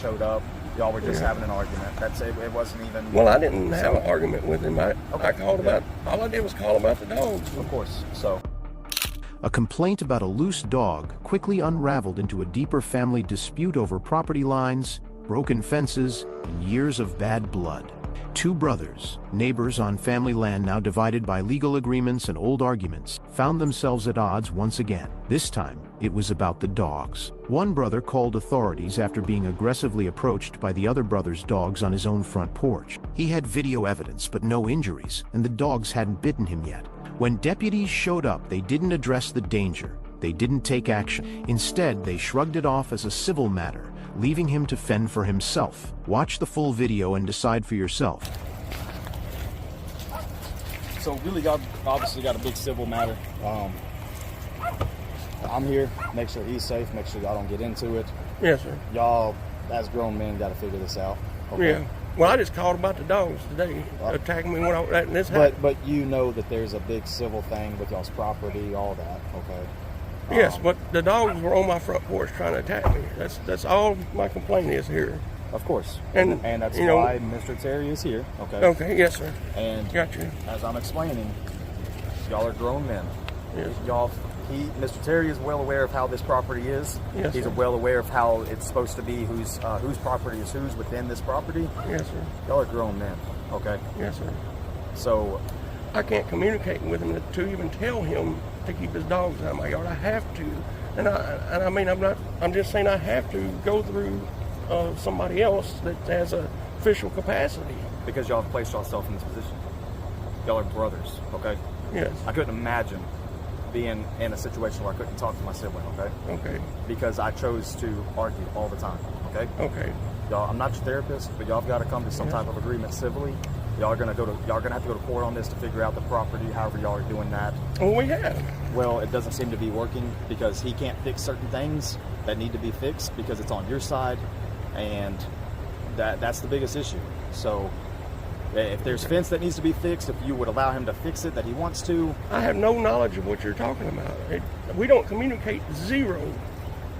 showed up. Y'all were just having an argument. That's it. It wasn't even. Well, I didn't have an argument with him. I called about. All I did was call about the dogs. Of course. So. A complaint about a loose dog quickly unraveled into a deeper family dispute over property lines, broken fences, and years of bad blood. Two brothers, neighbors on family land now divided by legal agreements and old arguments, found themselves at odds once again. This time, it was about the dogs. One brother called authorities after being aggressively approached by the other brother's dogs on his own front porch. He had video evidence but no injuries, and the dogs hadn't bitten him yet. When deputies showed up, they didn't address the danger. They didn't take action. Instead, they shrugged it off as a civil matter, leaving him to fend for himself. Watch the full video and decide for yourself. So really, y'all obviously got a big civil matter. I'm here, make sure he's safe, make sure y'all don't get into it. Yes, sir. Y'all, as grown men, got to figure this out. Okay? Yeah. Well, I just called about the dogs today, attacking me when I was at this house. But you know that there's a big civil thing with y'all's property, all that, okay? Yes, but the dogs were on my front porch trying to attack me. That's all my complaint is here. Of course. And that's why Mr. Terry is here, okay? Okay, yes, sir. And got you. As I'm explaining, y'all are grown men. Yes. Mr. Terry is well aware of how this property is. Yes, He's sir. well aware of how it's supposed to be, whose property is whose within this property. Yes, sir. Y'all are grown men, okay? Yes, sir. So I can't communicate with him to even tell him to keep his dogs out of my yard. I have to, and I mean I'm just saying I have to go through somebody else that has a official capacity. Because y'all have placed yourself in this position. Y'all are brothers, okay? Yes. I couldn't imagine being in a situation where I couldn't talk to my sibling, okay? Okay. Because I chose to argue all the time, okay? Okay. Y'all, I'm not your therapist, but y'all have got to come to some type of agreement civilly. Y'all are gonna have to go to court on this to figure out the property. However, y'all are doing that. Well, we have. Well, it doesn't seem to be working because he can't fix certain things that need to be fixed because it's on your side, and that's the biggest issue. So, if there's fence that needs to be fixed, if you would allow him to fix it that he wants to. I have no knowledge of what you're talking about. We don't communicate, zero.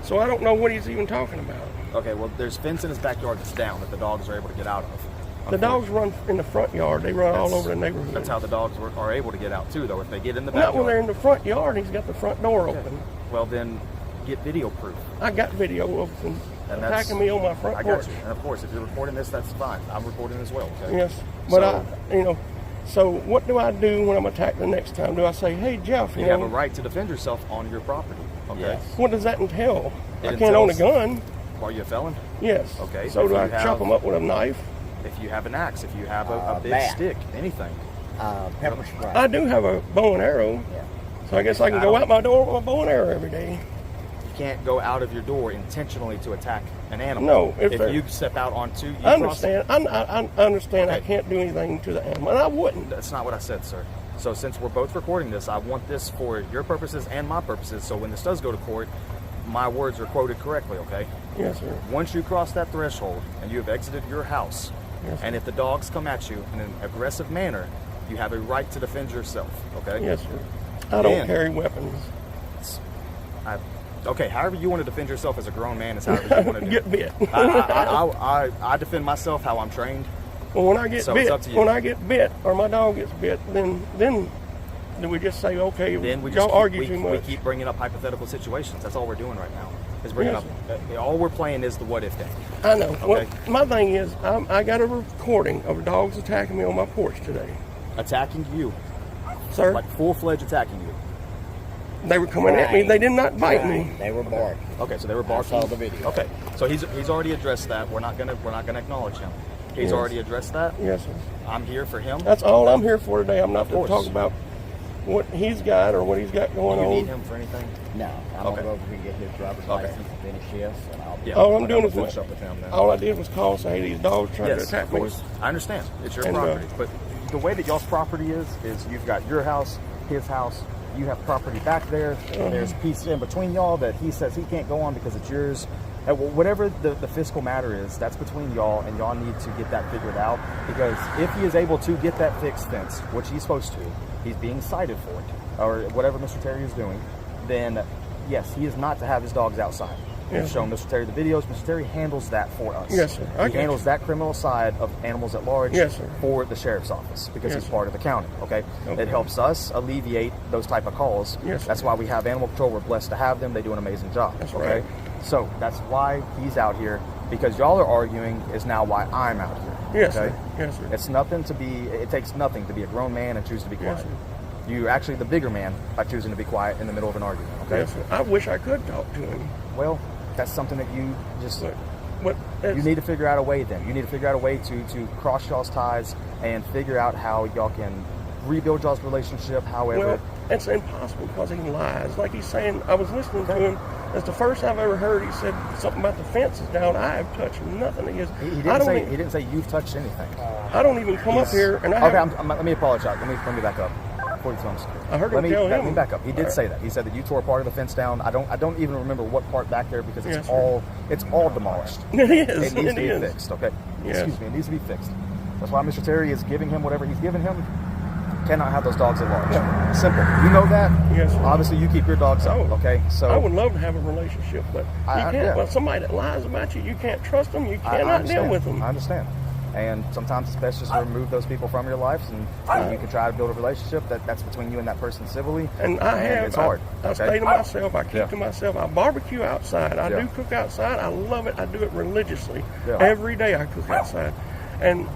So I don't know what he's even talking about. Okay, well, there's fence in his backyard that's down that the dogs are able to get out of. The dogs run in the front yard. They run all over the neighborhood. That's how the dogs are able to get out too, though. If they get in the backyard. Not when they're in the front yard. He's got the front door open. Well, then get video proof. I got video of them attacking me on my front porch. I got you. And of course, if you're reporting this, that's fine. I'm reporting as well. Okay? Yes, but so what do I do when I'm attacked the next time? Do I say, hey, Jeff, you have a right to defend yourself on your property. Okay. Yes. What does that entail? I can't own a gun. Are you a felon? Yes. Okay. So do I chop them up with a knife? If you have an axe, if you have a big stick, anything. Pepper spray. I do have a bow and arrow. Yeah. So I guess I can go out my door with a bow and arrow every day. You can't go out of your door intentionally to attack an animal. No. If you step out onto... I understand. I understand. Okay. I can't do anything to the animal, and I wouldn't. That's not what I said, sir. So since we're both recording this, I want this for your purposes and my purposes, so when this does go to court, my words are quoted correctly, okay? Yes, sir. Once you cross that threshold and you have exited your house, yes, and if the dogs come at you in an aggressive manner, you have a right to defend yourself, okay? Yes, sir. I don't carry weapons. Okay, however you want to defend yourself as a grown man is however you want to do Get bit. I defend myself how I'm trained. Well, when I get bit, or my dog gets bit, then do we just say, okay, then y'all argue too much? We keep bringing up hypothetical situations. That's all we're doing right now. Is bringing up. All we're playing is the what if game. I know. Okay? Well, my thing is, I got a recording of dogs attacking me on my porch today. Attacking you, sir? Like full-fledged attacking you. They were coming at me. They did not bite me. They were barking. Okay, so they were barking. I saw the video. Okay, so he's already addressed that. We're not gonna acknowledge him. He's already addressed that. Yes, sir. I'm here for him. That's all I'm here for today. I'm not to talk about what he's got or what he's got going on. Do you need him for anything? No, I'm gonna go over and get his driver's license and finish this, and I'll be. All I'm doing is finish up with him now. All I did was call, say these dogs trying to attack me. I understand. It's your property, but the way that y'all's property is you've got your house, his house. You have property back there. There's a piece in between y'all that he says he can't go on because it's yours. Whatever the fiscal matter is, that's between y'all, and y'all need to get that figured out. Because if he is able to get that fixed fence, which he's supposed to, he's being cited for it, or whatever Mr. Terry is doing, then yes, he is not to have his dogs outside. We've Yes, shown Mr. Terry the videos. Mr. Terry handles that for us. Yes, sir. I He get handles you. that criminal side of animals at large Yes, sir. for the sheriff's office because Yes, he's sir. part of the county. Okay? Okay. It helps us alleviate those type of calls. Yes, sir. That's why we have animal control. We're blessed to have them. They do an amazing job. That's okay? right. So that's why he's out here, because y'all are arguing is now why I'm out here. Yes, okay? sir. Yes, sir. It's nothing to be, it takes nothing to be a grown man and choose to be quiet. Yes, sir. You're actually the bigger man by choosing to be quiet in the middle of an argument. Okay? Yes, sir. I wish I could talk to him. Well, that's something that you just, But you need to figure out a way then. You need to figure out a way to cross y'all's ties and figure out how y'all can rebuild y'all's relationship, however. Well, it's impossible because he lies. Like he's saying, I was listening to him. That's the first I've ever heard he said something about the fences down. I have touched nothing. He He didn't say you've touched anything. I don't even come up here and I Okay, haven't- let me apologize. Let me back up. Before you tell him security. I heard let him me, tell let him. me back up. He did say that. He said that you tore part of the fence down. I don't even remember what part back there because Yes, it's sir. all demolished. It is. It needs to be is. fixed. Okay. Yes. Excuse me. It needs to be fixed. That's why Mr. Terry is giving him whatever he's giving him. Cannot have those dogs at large. Yeah. Simple. You know that. Yes, sir. Obviously, you keep your dogs out. Oh, Okay. So I would love to have a relationship, but you can't. yeah. Well, somebody that lies about you, you can't trust them. You I cannot deal understand. with them. I understand. And sometimes it's best just to remove those people from your lives, and you can try to build a relationship that's between you and that person civilly. And I have. It's hard. I okay? stay to myself. I keep Yeah. to myself. I barbecue outside. I Yeah. do cook outside. I love it. I do it religiously. Yeah. Every day I cook outside. And,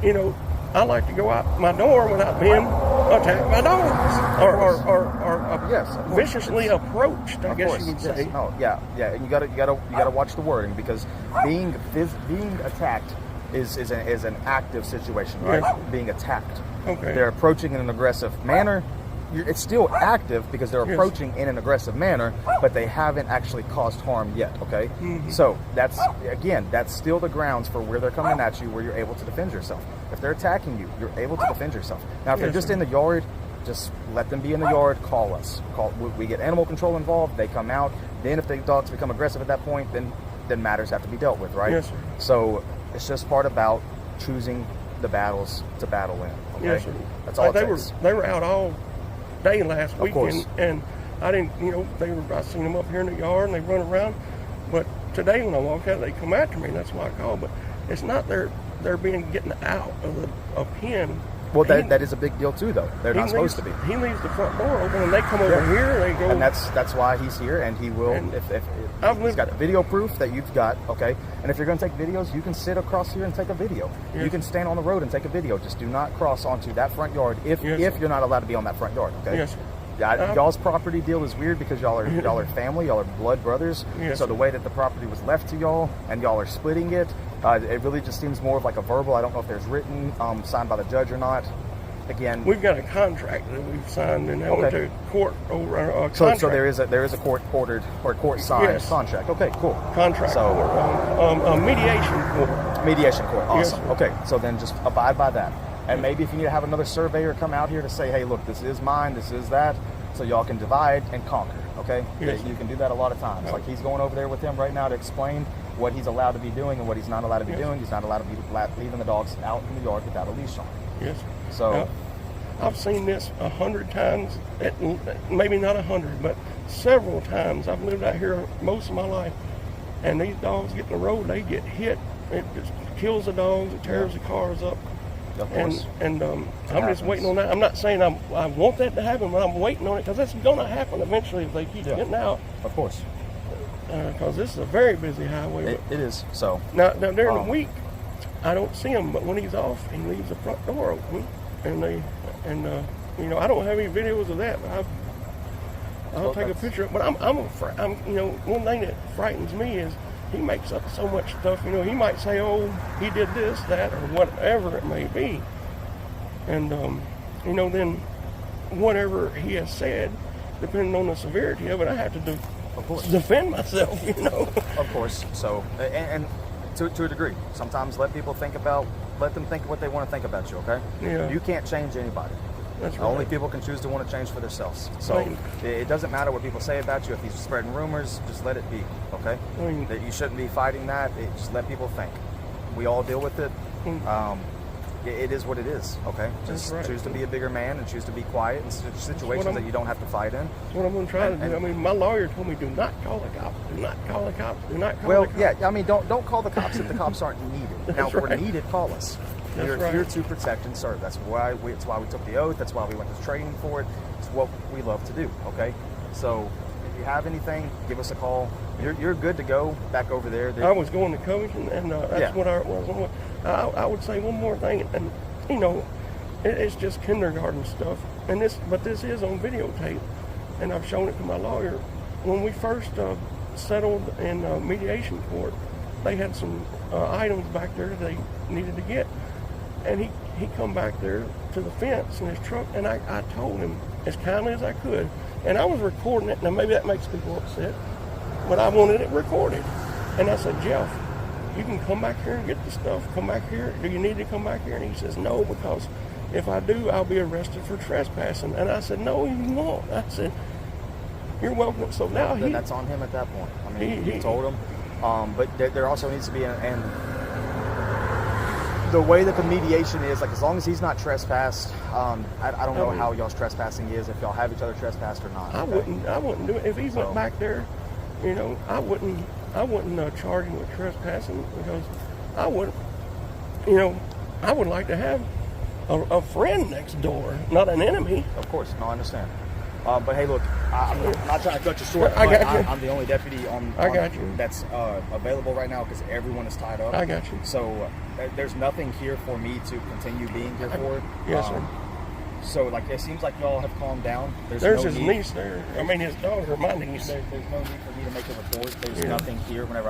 you know, I like to go out my door without being attacked by dogs or Yes, of course. viciously approached, I Of guess course, you would yes. say. Oh, yeah. And you gotta watch the wording because being attacked is an active situation, right? Yes. Being attacked. Okay. They're approaching in an aggressive manner. It's still active because they're Yes. approaching in an aggressive manner, but they haven't actually caused harm yet. Okay. Mm-hmm. So that's still the grounds for where they're coming at you, where you're able to defend yourself. If they're attacking you, you're able to defend yourself. Now, if they're Yes, just sir. in the yard, just let them be in the yard. Call us. We get animal control involved. They come out. Then, if the dogs become aggressive at that point, then matters have to be dealt with, right? Yes, sir. So it's just part about choosing the battles to battle in. Okay? Yes, sir. That's all Like it takes. they were out all day last week, course. and I didn't, I seen them up here in the yard and they run around. But today when I walk out, they come after me, and that's why I call. But it's not they're getting out of a pen. Well, He- that is a big deal too, though. They're he not supposed to be. He leaves the front door open, and they come over Yeah. here. They go, And that's why he's here, and he will. And If I've he's lived- got video proof that you've got, okay. And if you're going to take videos, you can sit across here and take a video. Yes. You can stand on the road and take a video. Just do not cross onto that front yard if Yes, if sir. you're not allowed to be on that front yard. Okay. Yes, sir. Yeah, y'all's property deal is weird because y'all are family, y'all are blood brothers. Yes, so sir. the way that the property was left to y'all and y'all are splitting it, it really just seems more of like a verbal. I don't know if there's written, signed by the judge or not. Again, we've got a contract that we've signed, and I went Okay. to court over a so contract. there is a court ordered or court signed Yes. contract. Okay, cool. contract So court, a mediation court. mediation court, Yes, awesome. sir. Okay, so then just abide by that. And maybe if you need to have another surveyor come out here to say, hey, look, this is mine, this is that, so y'all can divide and conquer. Okay, Yes, sir. you can do that a lot of times. Yeah. Like he's going over there with him right now to explain what he's allowed to be doing and what he's not allowed to be Yes. doing. He's not allowed to be leaving the dogs out in the yard without a leash on. Yes. So Now, I've seen this 100 times, maybe not 100, but several times. I've lived out here most of my life, and these dogs get in the road, they get hit. It just kills the dogs, it tears the cars up. of course, And I'm just happens. waiting on that. I'm not saying I want that to happen, but I'm waiting on it because it's going to happen eventually if they keep Yeah. getting out. of course, Because this is a very busy highway. it is. So Now during Oh. the week, I don't see him, but when he's off, he leaves the front door open, and I don't have any videos of that. But I'll Well, take a that's- picture. But I'm one thing that frightens me is he makes up so much stuff. He might say, "Oh, he did this, that, or whatever it may be," and then whatever he has said, depending on the severity of it, I have to of course. defend myself. Of course. So, and to a degree, sometimes let them think what they want to think about you. Okay. Yeah. You can't change anybody. That's right. Only people can choose to want to change for themselves. So Right. it doesn't matter what people say about you. If he's spreading rumors, just let it be. Okay. Right. That you shouldn't be fighting that. Just let people think. We all deal with it. Mm. it is what it is. Okay, just right. choose to be a bigger man and choose to be quiet in situations that you don't have to fight in. That's what I'm going to try to do. I mean, my lawyer told me, do not call the cops. Do not call the cops. Do not call the cops. Well, yeah, I mean, don't call the cops if the cops aren't needed. Now, if we're needed, call us. You're here to protect and serve. That's why we took the oath. That's why we went to training for it. It's what we love to do. Okay, so if you have anything, give us a call. You're good to go back over there. I was going to Covington, and that's what I was. I would say one more thing, and you know, it's just kindergarten stuff. But this is on videotape, and I've shown it to my lawyer. When we first settled in mediation court, they had some items back there they needed to get, and he come back there to the fence in his truck, and I told him as kindly as I could, and I was recording it. Now maybe that makes people upset, but I wanted it recorded, and I said, Jeff, you can come back here and get the stuff. Come back here. Do you need to come back here? And he says, no, because if I do, I'll be arrested for trespassing. And I said, no, you won't. I said, you're welcome. So now then that's on him at that point. I mean, he told him. But there also needs to be and the way that the mediation is, like, as long as he's not trespassed, I don't know how y'all's trespassing is, if y'all have each other trespassed or not. I wouldn't do it if he went back there. You know, I wouldn't charge him with trespassing, because I would like to have a friend next door, not an enemy. Of course, no, I understand. But hey, look, I'm not trying to cut you short. I got you. I'm the only deputy on that's available right now because everyone is tied up. I got you. So there's nothing here for me to continue being here for. Yes, sir. So, like, it seems like y'all have calmed down. There's no his niece there. I mean, his daughter, my niece. There's no need for me to make a report. There's nothing here whenever